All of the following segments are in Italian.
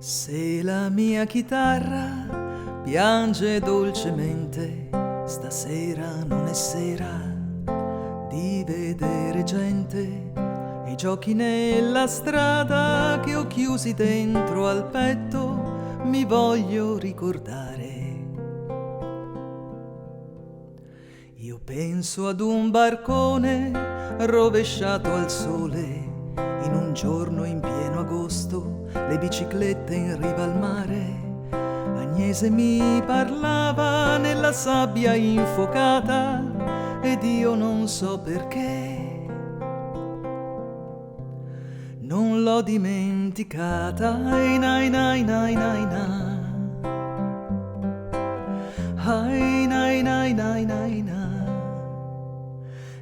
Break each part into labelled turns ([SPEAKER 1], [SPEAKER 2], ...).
[SPEAKER 1] Se la mia chitarra piange dolcemente, stasera non è sera di vedere gente e giochi nella strada che ho chiusi dentro al petto, mi voglio ricordare. Io penso ad un barcone rovesciato al sole, in un giorno in pieno agosto, le biciclette in riva al mare. Agnese mi parlava nella sabbia infuocata ed io non so perché non l'ho dimenticata. Ai nai nai nai nai na. Ai nai nai nai nai na.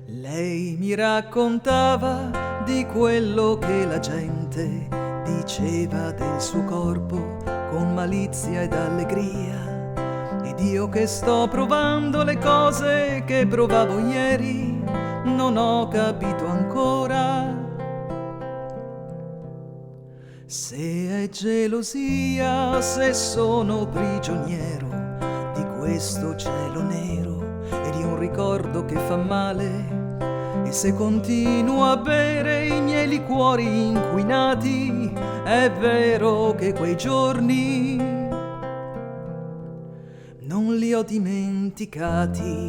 [SPEAKER 1] Lei mi raccontava di quello che la gente diceva del suo corpo con malizia ed allegria, ed io che sto provando le cose che provavo ieri non ho capito ancora se è gelosia, se sono prigioniero di questo cielo nero e di un ricordo che fa male. E se continuo a bere i miei liquori inquinati, è vero che quei giorni non li ho dimenticati.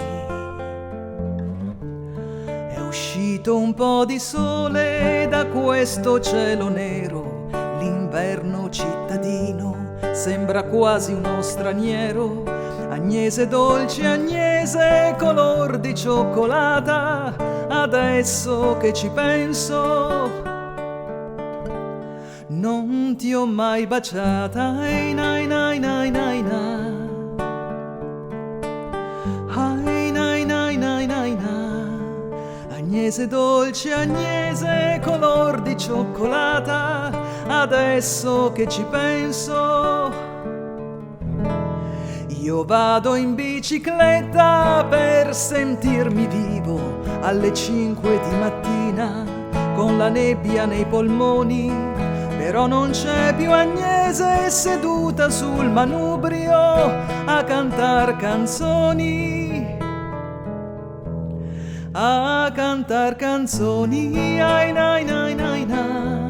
[SPEAKER 1] È uscito un po' di sole da questo cielo nero, l'inverno cittadino sembra quasi uno straniero. Agnese dolce, Agnese color di cioccolata, adesso che ci penso non ti ho mai baciata. Ai nai nai nai nai na. Ai nai nai nai nai na. Agnese dolce, Agnese color di cioccolata, adesso che ci penso io vado in bicicletta per sentirmi vivo alle 5 di mattina con la nebbia nei polmoni, però non c'è più Agnese seduta sul manubrio a cantar canzoni, a cantar canzoni. Ai nai nai nai na.